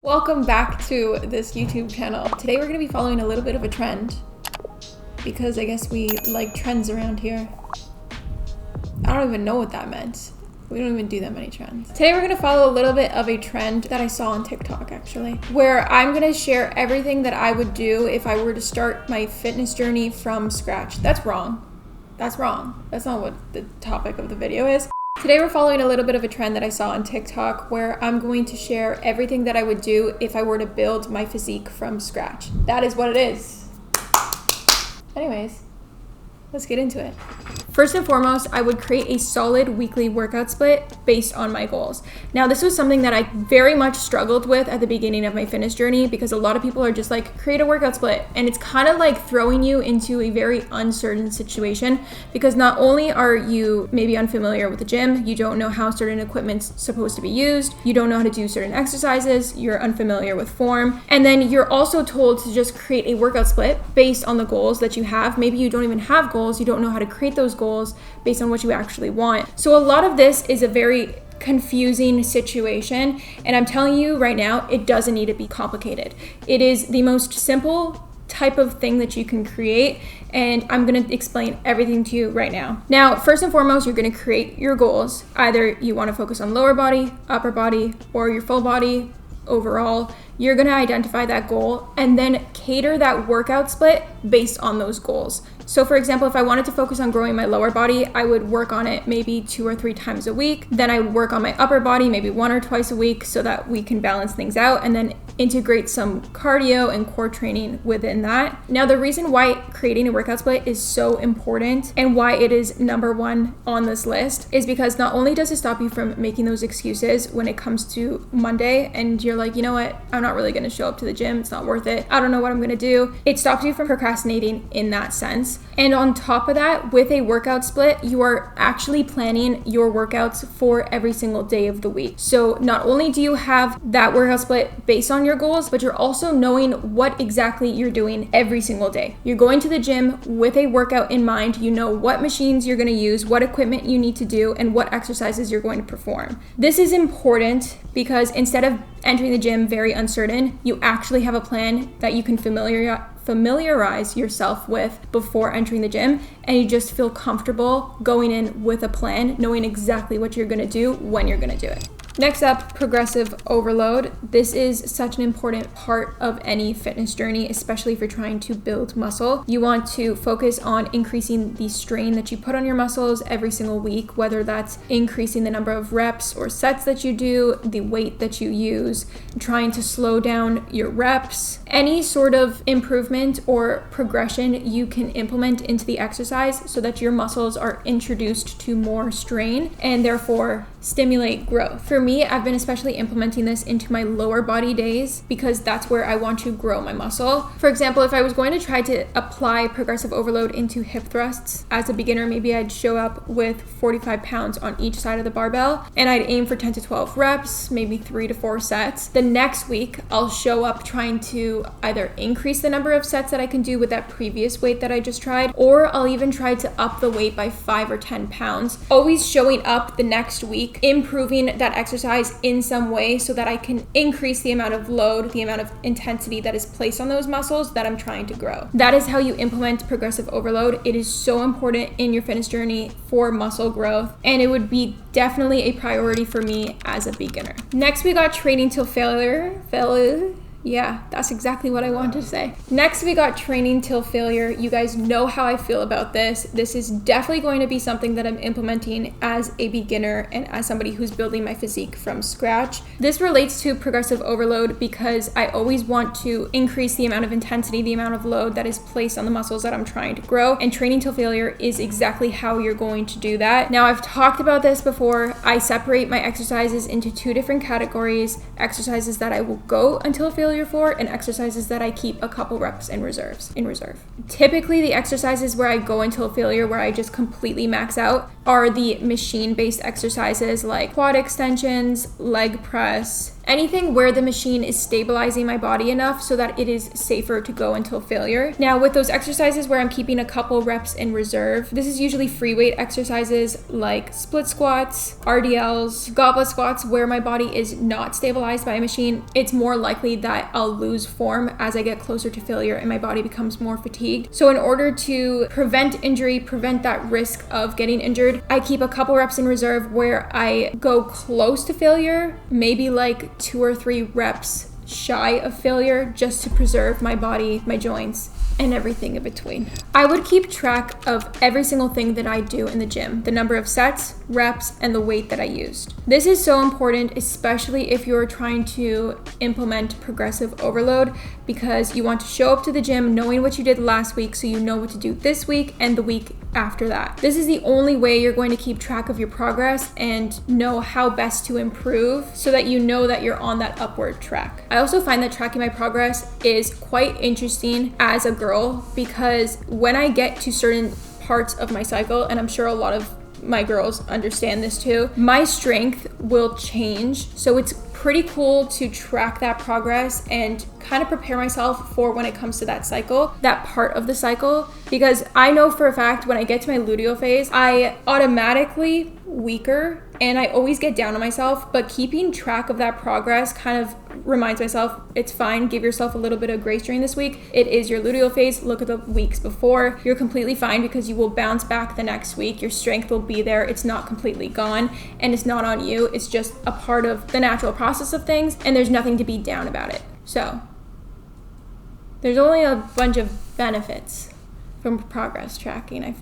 Welcome back to this YouTube channel. Today we're going to be following a little bit of a trend because I guess we like trends around here. I don't even know what that meant. We don't even do that many trends. Today we're going to follow a little bit of a trend that I saw on TikTok actually, where I'm going to share everything that I would do if I were to start my fitness journey from scratch. That's wrong. That's wrong. That's not what the topic of the video is. Today we're following a little bit of a trend that I saw on TikTok where I'm going to share everything that I would do if I were to build my physique from scratch. That is what it is. Anyways, let's get into it. First and foremost, I would create a solid weekly workout split based on my goals. Now, this was something that I very much struggled with at the beginning of my fitness journey because a lot of people are just like, create a workout split. And it's kind of like throwing you into a very uncertain situation because not only are you maybe unfamiliar with the gym, you don't know how certain equipment's supposed to be used, you don't know how to do certain exercises, you're unfamiliar with form, and then you're also told to just create a workout split based on the goals that you have. Maybe you don't even have goals, you don't know how to create those goals based on what you actually want. So a lot of this is a very confusing situation, and I'm telling you right now, it doesn't need to be complicated. It is the most simple type of thing that you can create, and I'm going to explain everything to you right now. Now, first and foremost, you're going to create your goals. Either you want to focus on lower body, upper body, or your full body overall. You're going to identify that goal and then cater that workout split based on those goals. So for example, if I wanted to focus on growing my lower body, I would work on it maybe 2 or 3 times a week. Then I would work on my upper body maybe 1 or twice a week so that we can balance things out and then integrate some cardio and core training within that. Now, the reason why creating a workout split is so important and why it is number 1 on this list is because not only does it stop you from making those excuses when it comes to Monday and you're like, you know what, I'm not really going to show up to the gym, it's not worth it, I don't know what I'm going to do. It stops you from procrastinating in that sense. And on top of that, with a workout split, you are actually planning your workouts for every single day of the week. So not only do you have that workout split based on your goals, but you're also knowing what exactly you're doing every single day. You're going to the gym with a workout in mind. You know what machines you're going to use, what equipment you need to do, and what exercises you're going to perform. This is important because instead of entering the gym very uncertain, you actually have a plan that you can familiarize yourself with before entering the gym, and you just feel comfortable going in with a plan, knowing exactly what you're going to do when you're going to do it. Next up, progressive overload. This is such an important part of any fitness journey, especially if you're trying to build muscle. You want to focus on increasing the strain that you put on your muscles every single week, whether that's increasing the number of reps or sets that you do, the weight that you use, trying to slow down your reps. Any sort of improvement or progression you can implement into the exercise so that your muscles are introduced to more strain and therefore stimulate growth. For me, I've been especially implementing this into my lower body days because that's where I want to grow my muscle. For example, if I was going to try to apply progressive overload into hip thrusts as a beginner, maybe I'd show up with 45 pounds on each side of the barbell and I'd aim for 10 to 12 reps, maybe 3 to 4 sets. The next week, I'll show up trying to either increase the number of sets that I can do with that previous weight that I just tried, or I'll even try to up the weight by 5 or 10 pounds. Always showing up the next week, improving that exercise in some way so that I can increase the amount of load, the amount of intensity that is placed on those muscles that I'm trying to grow. That is how you implement progressive overload. It is so important in your fitness journey for muscle growth, and it would be definitely a priority for me as a beginner. Next, we got training till failure. Yeah, that's exactly what I wanted to say. Next, we got training till failure. You guys know how I feel about this. This is definitely going to be something that I'm implementing as a beginner and as somebody who's building my physique from scratch. This relates to progressive overload because I always want to increase the amount of intensity, the amount of load that is placed on the muscles that I'm trying to grow. And training till failure is exactly how you're going to do that. Now, I've talked about this before. I separate my exercises into 2 different categories: exercises that I will go until failure for and exercises that I keep a couple reps in reserve. Typically, the exercises where I go until failure, where I just completely max out, are the machine-based exercises like quad extensions, leg press, anything where the machine is stabilizing my body enough so that it is safer to go until failure. Now with those exercises where I'm keeping a couple reps in reserve, this is usually free weight exercises like split squats, RDLs, goblet squats, where my body is not stabilized by a machine. It's more likely that I'll lose form as I get closer to failure and my body becomes more fatigued. So in order to prevent injury, prevent that risk of getting injured, I keep a couple reps in reserve where I go close to failure, maybe like 2 or 3 reps shy of failure, just to preserve my body, my joints, and everything in between. I would keep track of every single thing that I do in the gym, the number of sets, reps, and the weight that I used. This is so important, especially if you're trying to implement progressive overload, because you want to show up to the gym knowing what you did last week so you know what to do this week and the week after that. This is the only way you're going to keep track of your progress and know how best to improve so that you know that you're on that upward track. I also find that tracking my progress is quite interesting as a girl, because when I get to certain parts of my cycle, and I'm sure a lot of my girls understand this too, my strength will change. So it's pretty cool to track that progress and kind of prepare myself for when it comes to that cycle, that part of the cycle, because I know for a fact when I get to my luteal phase, I automatically weaker and I always get down on myself, but keeping track of that progress kind of reminds myself it's fine. Give yourself a little bit of grace during this week. It is your luteal phase. Look at the weeks before. You're completely fine because you will bounce back the next week. Your strength will be there. It's not completely gone and it's not on you. It's just a part of the natural process of things and there's nothing to be down about it. So there's only a bunch of benefits from progress tracking, I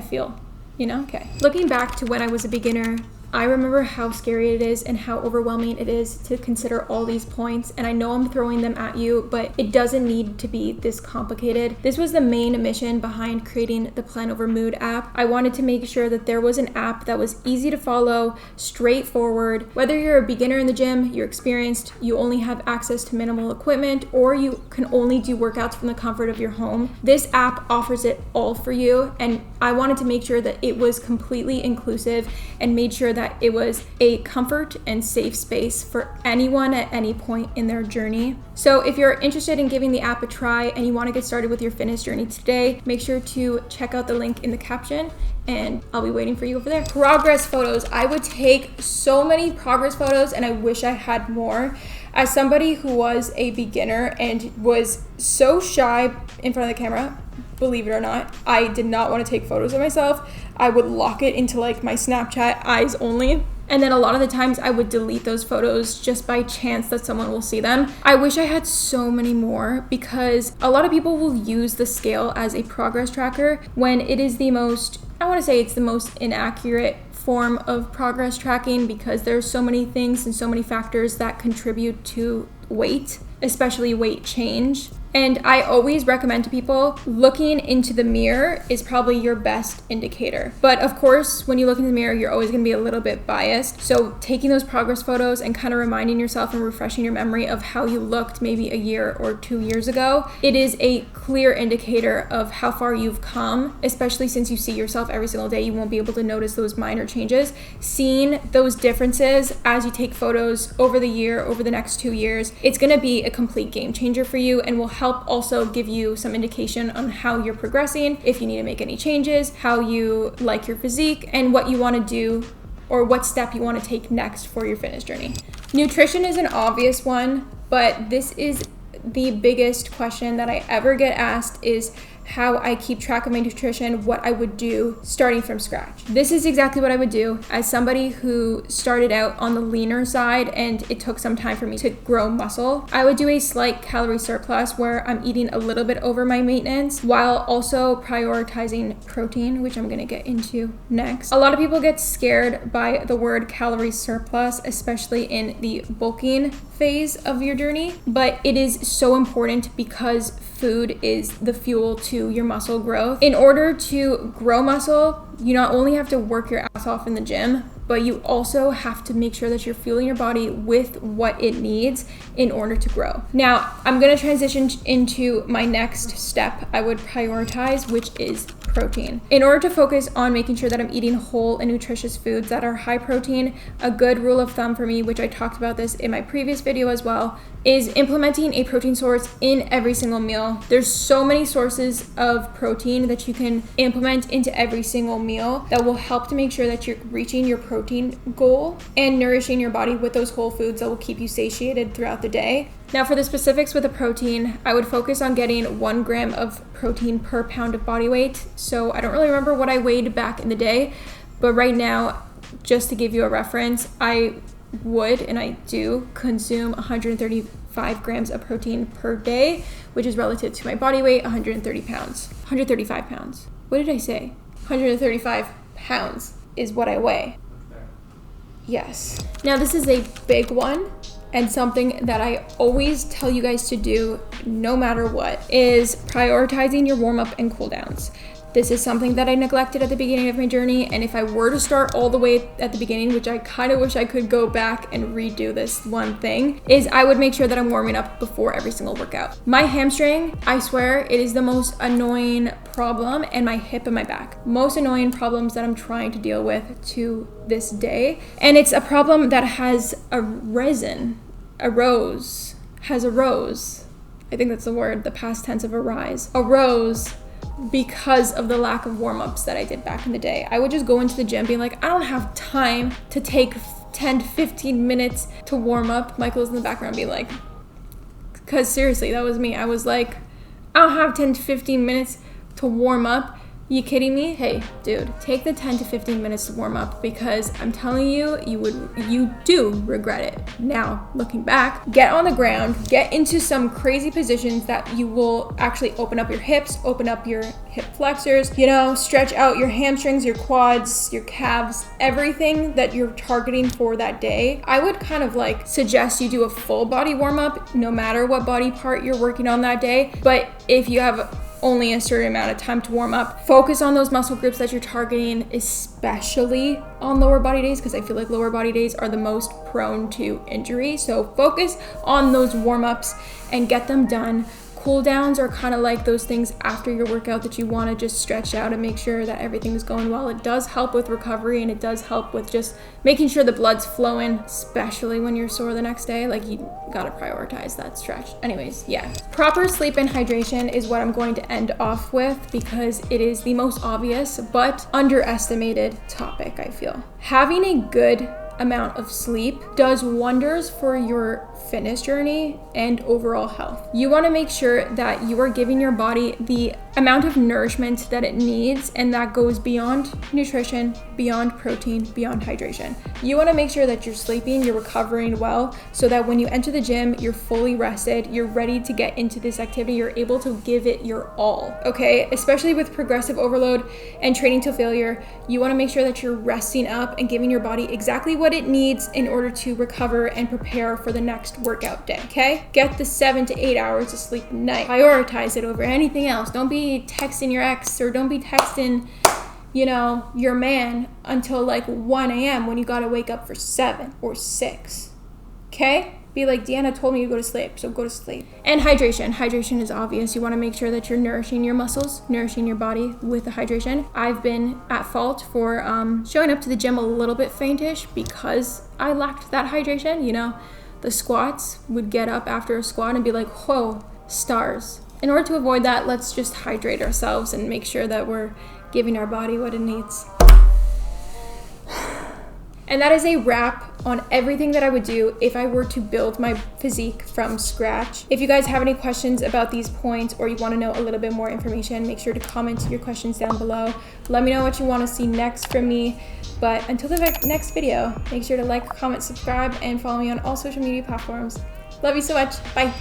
feel, you know? Okay. Looking back to when I was a beginner, I remember how scary it is and how overwhelming it is to consider all these points. And I know I'm throwing them at you, but it doesn't need to be this complicated. This was the main mission behind creating the Plan Over Mood app. I wanted to make sure that there was an app that was easy to follow, straightforward. Whether you're a beginner in the gym, you're experienced, you only have access to minimal equipment, or you can only do workouts from the comfort of your home, this app offers it all for you. And I wanted to make sure that it was completely inclusive and made sure that it was a comfort and safe space for anyone at any point in their journey. So if you're interested in giving the app a try and you want to get started with your fitness journey today, make sure to check out the link in the caption and I'll be waiting for you over there. Progress photos. I would take so many progress photos and I wish I had more. As somebody who was a beginner and was so shy in front of the camera, believe it or not, I did not want to take photos of myself. I would lock it into like my Snapchat eyes only. And then a lot of the times I would delete those photos just by chance that someone will see them. I wish I had so many more because a lot of people will use the scale as a progress tracker when it is the most, I want to say it's the most inaccurate form of progress tracking because there's so many things and so many factors that contribute to weight, especially weight change. And I always recommend to people, looking into the mirror is probably your best indicator. But of course, when you look in the mirror, you're always gonna be a little bit biased. So taking those progress photos and kind of reminding yourself and refreshing your memory of how you looked maybe a year or 2 years ago, it is a clear indicator of how far you've come, especially since you see yourself every single day. You won't be able to notice those minor changes. Seeing those differences as you take photos over the year, over the next 2 years, it's gonna be a complete game changer for you and will help also give you some indication on how you're progressing, if you need to make any changes, how you like your physique, and what you want to do or what step you want to take next for your fitness journey. Nutrition is an obvious one, but this is the biggest question that I ever get asked is how I keep track of my nutrition, what I would do starting from scratch. This is exactly what I would do as somebody who started out on the leaner side and it took some time for me to grow muscle. I would do a slight calorie surplus where I'm eating a little bit over my maintenance while also prioritizing protein, which I'm gonna get into next. A lot of people get scared by the word calorie surplus, especially in the bulking phase of your journey, but it is so important because food is the fuel to your muscle growth. In order to grow muscle, you not only have to work your ass off in the gym, but you also have to make sure that you're fueling your body with what it needs in order to grow. Now, I'm gonna transition into my next step I would prioritize, which is protein. In order to focus on making sure that I'm eating whole and nutritious foods that are high protein, a good rule of thumb for me, which I talked about this in my previous video as well, is implementing a protein source in every single meal. There's so many sources of protein that you can implement into every single meal that will help to make sure that you're reaching your protein goal and nourishing your body with those whole foods that will keep you satiated throughout the day. Now for the specifics with the protein, I would focus on getting 1 gram of protein per pound of body weight. So I don't really remember what I weighed back in the day, but right now, just to give you a reference, I would and I do consume 135 grams of protein per day, which is relative to my body weight, 135 pounds. What did I say? 135 pounds is what I weigh. Yes. Now this is a big one, and something that I always tell you guys to do no matter what is prioritizing your warm-up and cool downs. This is something that I neglected at the beginning of my journey, and if I were to start all the way at the beginning, which I kind of wish I could go back and redo this one thing, is I would make sure that I'm warming up before every single workout. My hamstring, I swear, it is the most annoying problem, and my hip and my back. Most annoying problems that I'm trying to deal with to this day. And it's a problem that has arose. I think that's the word, the past tense of arise. Arose because of the lack of warm-ups that I did back in the day. I would just go into the gym being like, I don't have time to take 10 to 15 minutes to warm up. Michael's in the background being like, because seriously, that was me. I was like, I don't have 10 to 15 minutes to warm up. You kidding me? Hey, dude, take the 10 to 15 minutes to warm up, because I'm telling you, you do regret it. Now, looking back, get on the ground, get into some crazy positions that you will actually open up your hips, open up your hip flexors, stretch out your hamstrings, your quads, your calves, everything that you're targeting for that day. I would kind of suggest you do a full body warm up, no matter what body part you're working on that day. But if you have only a certain amount of time to warm up, focus on those muscle groups that you're targeting, especially on lower body days, because I feel like lower body days are the most prone to injury. So focus on those warm-ups and get them done. Cool downs are kind of like those things after your workout that you want to just stretch out and make sure that everything's going well. It does help with recovery, and it does help with just making sure the blood's flowing, especially when you're sore the next day. You gotta prioritize that stretch. Anyways, yeah. Proper sleep and hydration is what I'm going to end off with, because it is the most obvious but underestimated topic, I feel. Having a good amount of sleep does wonders for your fitness journey and overall health. You want to make sure that you are giving your body the amount of nourishment that it needs, and that goes beyond nutrition, beyond protein, beyond hydration. You want to make sure that you're sleeping, you're recovering well, so that when you enter the gym, you're fully rested, you're ready to get into this activity, you're able to give it your all, okay? Especially with progressive overload and training to failure, you want to make sure that you're resting up and giving your body exactly what it needs in order to recover and prepare for the next workout day, okay? Get the 7 to 8 hours of sleep a night. Prioritize it over anything else. Don't be texting your ex, or don't be texting, your man until 1 a.m. when you gotta wake up for 7 or 6, okay? Be like, Deanna told me to go to sleep, so go to sleep. And hydration. Hydration is obvious. You want to make sure that you're nourishing your muscles, nourishing your body with the hydration. I've been at fault for showing up to the gym a little bit faintish because I lacked that hydration. The squats, would get up after a squat and be like, whoa, stars. In order to avoid that, let's just hydrate ourselves and make sure that we're giving our body what it needs. And that is a wrap on everything that I would do if I were to build my physique from scratch. If you guys have any questions about these points, or you want to know a little bit more information, make sure to comment your questions down below. Let me know what you want to see next from me. But until the next video, make sure to like, comment, subscribe, and follow me on all social media platforms. Love you so much. Bye.